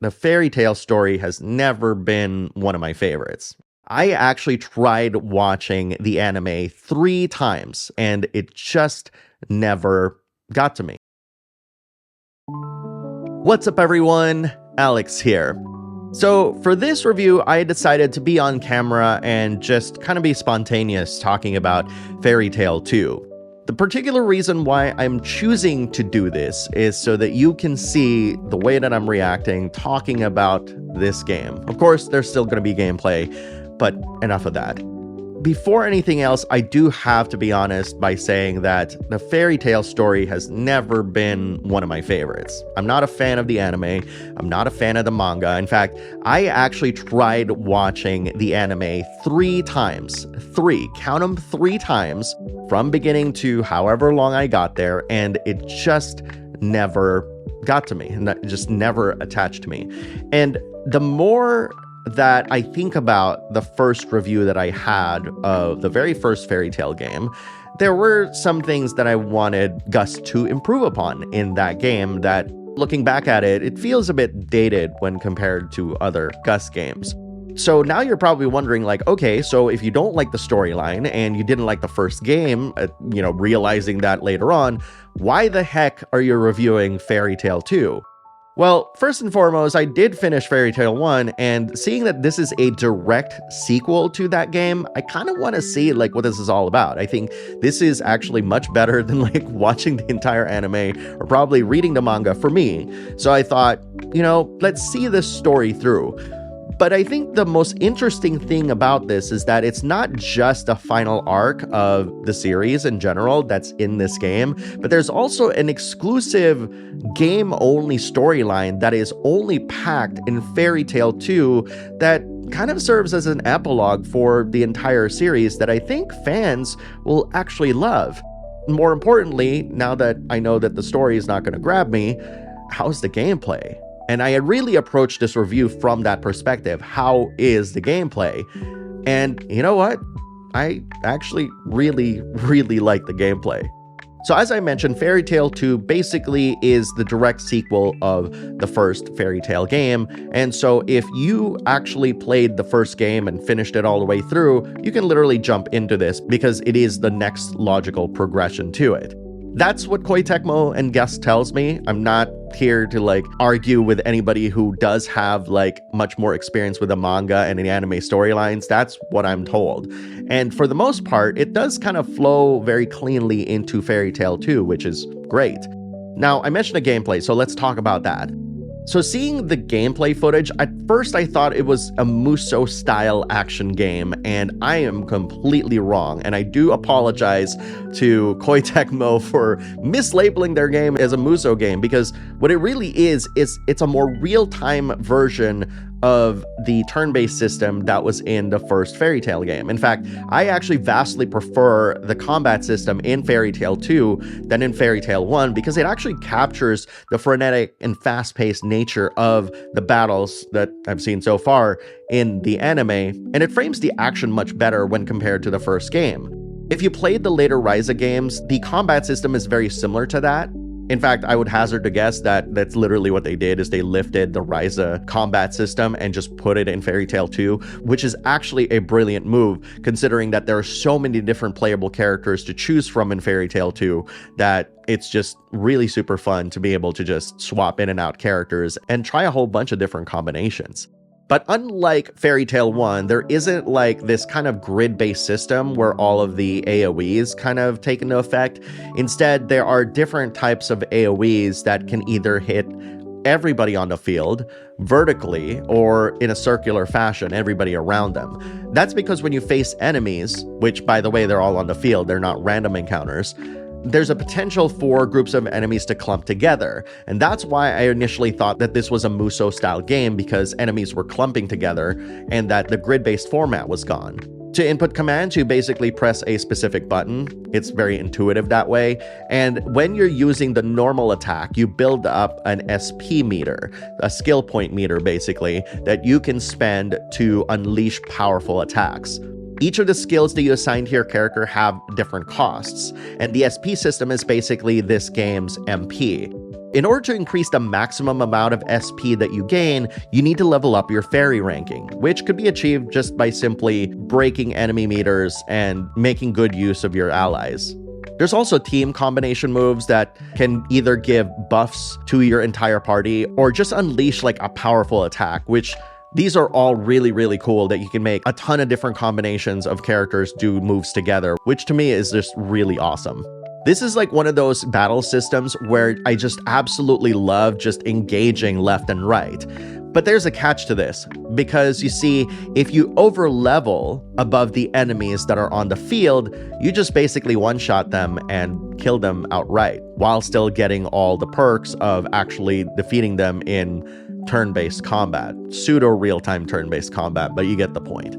the fairy tale story has never been one of my favorites. I actually tried watching the anime 3 times, and it just never got to me. What's up, everyone? Alex here. So for this review, I decided to be on camera and just kind of be spontaneous talking about Fairy Tail 2. The particular reason why I'm choosing to do this is so that you can see the way that I'm reacting, talking about this game. Of course, there's still going to be gameplay, but enough of that. Before anything else, I do have to be honest by saying that the fairy tale story has never been one of my favorites. I'm not a fan of the anime. I'm not a fan of the manga. In fact, I actually tried watching the anime 3 times. 3, count them 3 times from beginning to however long I got there, and it just never got to me, and that just never attached to me. And the more that I think about the first review that I had of the very first Fairy Tail game, there were some things that I wanted Gus to improve upon in that game that, looking back at it, it feels a bit dated when compared to other Gus games. So now you're probably wondering, like, okay, so if you don't like the storyline and you didn't like the first game, realizing that later on, why the heck are you reviewing Fairy Tail 2? Well, first and foremost, I did finish Fairy Tail 1, and seeing that this is a direct sequel to that game, I kind of want to see like what this is all about. I think this is actually much better than like watching the entire anime or probably reading the manga for me. So I thought, let's see this story through. But I think the most interesting thing about this is that it's not just a final arc of the series in general that's in this game, but there's also an exclusive game-only storyline that is only packed in Fairy Tail 2 that kind of serves as an epilogue for the entire series that I think fans will actually love. More importantly, now that I know that the story is not going to grab me, how's the gameplay? And I had really approached this review from that perspective. How is the gameplay? And you know what? I actually really, really like the gameplay. So as I mentioned, Fairy Tail 2 basically is the direct sequel of the first Fairy Tail game. And so if you actually played the first game and finished it all the way through, you can literally jump into this because it is the next logical progression to it. That's what Koei Tecmo and Gus tells me. I'm not here to argue with anybody who does have much more experience with the manga and the anime storylines. That's what I'm told. And for the most part, it does kind of flow very cleanly into Fairy Tail 2, which is great. Now, I mentioned the gameplay, so let's talk about that. So seeing the gameplay footage, at first I thought it was a Musou-style action game, and I am completely wrong. And I do apologize to Koei Tecmo for mislabeling their game as a Musou game, because what it really is it's a more real-time version of the turn-based system that was in the first Fairy Tail game. In fact, I actually vastly prefer the combat system in Fairy Tail 2 than in Fairy Tail 1 because it actually captures the frenetic and fast-paced nature of the battles that I've seen so far in the anime, and it frames the action much better when compared to the first game. If you played the later Ryza games, the combat system is very similar to that. In fact, I would hazard to guess that that's literally what they did, is they lifted the Ryza combat system and just put it in Fairy Tail 2, which is actually a brilliant move, considering that there are so many different playable characters to choose from in Fairy Tail 2 that it's just really super fun to be able to just swap in and out characters and try a whole bunch of different combinations. But unlike Fairy Tail 1, there isn't this kind of grid-based system where all of the AoEs kind of take into effect. Instead, there are different types of AoEs that can either hit everybody on the field vertically or in a circular fashion, everybody around them. That's because when you face enemies, which by the way, they're all on the field, they're not random encounters, there's a potential for groups of enemies to clump together. And that's why I initially thought that this was a Musou style game, because enemies were clumping together and that the grid-based format was gone. To input commands, you basically press a specific button. It's very intuitive that way. And when you're using the normal attack, you build up an SP meter, a skill point meter basically, that you can spend to unleash powerful attacks. Each of the skills that you assign to your character have different costs, and the SP system is basically this game's MP. In order to increase the maximum amount of SP that you gain, you need to level up your fairy ranking, which could be achieved just by simply breaking enemy meters and making good use of your allies. There's also team combination moves that can either give buffs to your entire party or just unleash like a powerful attack, which these are all really, really cool that you can make a ton of different combinations of characters do moves together, which to me is just really awesome. This is like one of those battle systems where I just absolutely love just engaging left and right. But there's a catch to this, because you see, if you over level above the enemies that are on the field, you just basically one-shot them and kill them outright, while still getting all the perks of actually defeating them in turn-based combat. Pseudo real-time turn-based combat, but you get the point.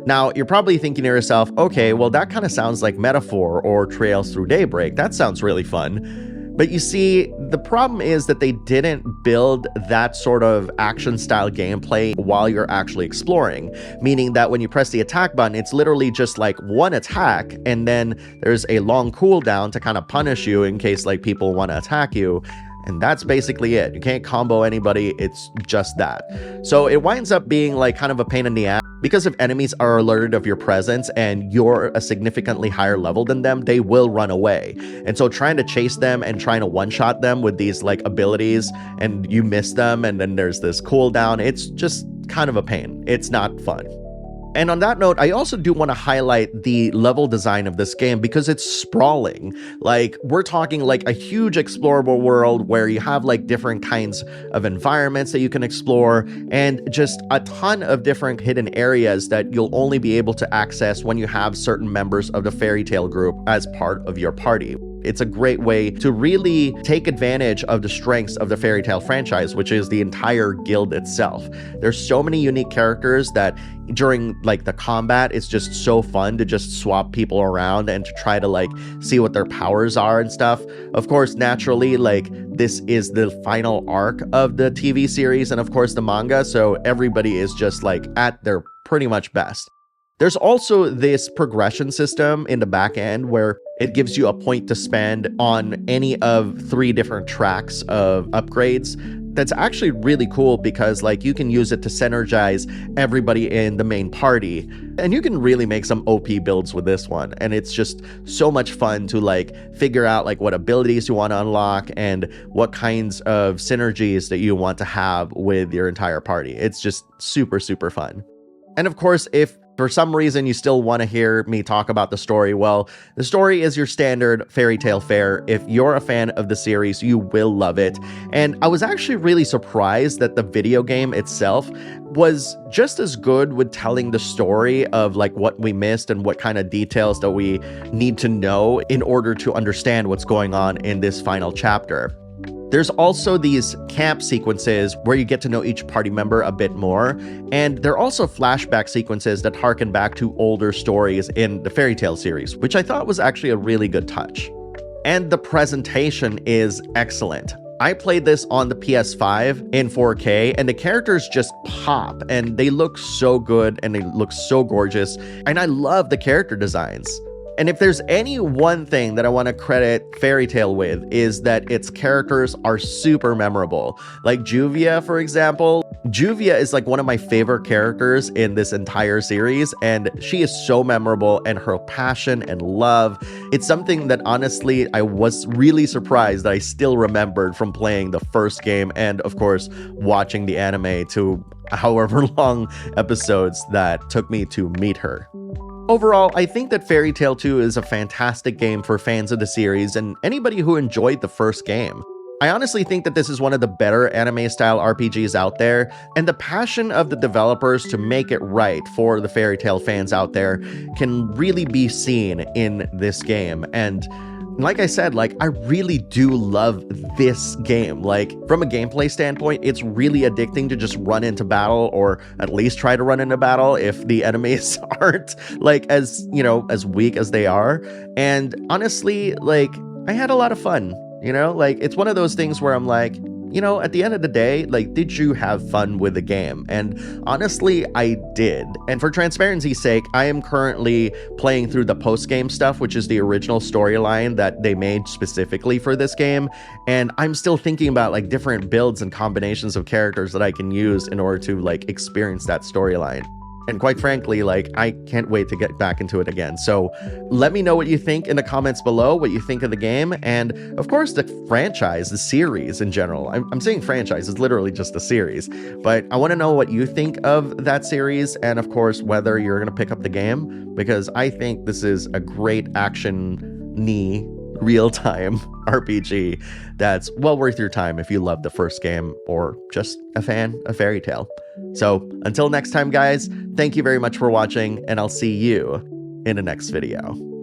Now, you're probably thinking to yourself, okay, well, that kind of sounds like Metaphor or Trails Through Daybreak. That sounds really fun. But you see, the problem is that they didn't build that sort of action-style gameplay while you're actually exploring, meaning that when you press the attack button, it's literally just like one attack, and then there's a long cooldown to kind of punish you in case like people want to attack you. And that's basically it. You can't combo anybody, it's just that. So it winds up being like kind of a pain in the ass, because if enemies are alerted of your presence and you're a significantly higher level than them, they will run away. And so trying to chase them and trying to one-shot them with these like abilities, and you miss them, and then there's this cooldown, it's just kind of a pain. It's not fun. And on that note, I also do want to highlight the level design of this game, because it's sprawling. Like, we're talking like a huge explorable world where you have like different kinds of environments that you can explore, and just a ton of different hidden areas that you'll only be able to access when you have certain members of the Fairy Tail group as part of your party. It's a great way to really take advantage of the strengths of the Fairy Tail franchise, which is the entire guild itself. There's so many unique characters that during like the combat, it's just so fun to just swap people around and to try to like see what their powers are and stuff. Of course, naturally, like this is the final arc of the TV series and of course the manga, so everybody is just like at their pretty much best. There's also this progression system in the back end where it gives you a point to spend on any of 3 different tracks of upgrades. That's actually really cool, because like you can use it to synergize everybody in the main party, and you can really make some OP builds with this one. And it's just so much fun to like figure out like what abilities you want to unlock and what kinds of synergies that you want to have with your entire party. It's just super, super fun. And of course, if for some reason you still want to hear me talk about the story, well, the story is your standard fairy tale fare. If you're a fan of the series, you will love it. And I was actually really surprised that the video game itself was just as good with telling the story of like what we missed and what kind of details that we need to know in order to understand what's going on in this final chapter. There's also these camp sequences where you get to know each party member a bit more, and there are also flashback sequences that harken back to older stories in the Fairy Tail series, which I thought was actually a really good touch. And the presentation is excellent. I played this on the PS5 in 4K, and the characters just pop, and they look so good, and they look so gorgeous, and I love the character designs. And if there's any one thing that I want to credit Fairy Tail with, is that its characters are super memorable. Like Juvia, for example. Juvia is like one of my favorite characters in this entire series, and she is so memorable, and her passion and love. It's something that honestly, I was really surprised that I still remembered from playing the first game and of course, watching the anime to however long episodes that took me to meet her. Overall, I think that Fairy Tail 2 is a fantastic game for fans of the series and anybody who enjoyed the first game. I honestly think that this is one of the better anime-style RPGs out there, and the passion of the developers to make it right for the Fairy Tail fans out there can really be seen in this game. And like I said, like I really do love this game. Like from a gameplay standpoint, it's really addicting to just run into battle, or at least try to run into battle if the enemies aren't like as, you know, as weak as they are. And honestly, like I had a lot of fun, you know, like it's one of those things where I'm like, you know, at the end of the day, like, did you have fun with the game? And honestly, I did. And for transparency's sake, I am currently playing through the post-game stuff, which is the original storyline that they made specifically for this game. And I'm still thinking about like different builds and combinations of characters that I can use in order to like experience that storyline. And quite frankly, like, I can't wait to get back into it again. So let me know what you think in the comments below, what you think of the game, and of course the franchise, the series in general. I'm saying franchise, it's literally just a series, but I want to know what you think of that series, and of course whether you're going to pick up the game, because I think this is a great action-y real-time RPG that's well worth your time if you love the first game or just a fan of Fairy Tail. So until next time, guys, thank you very much for watching, and I'll see you in the next video.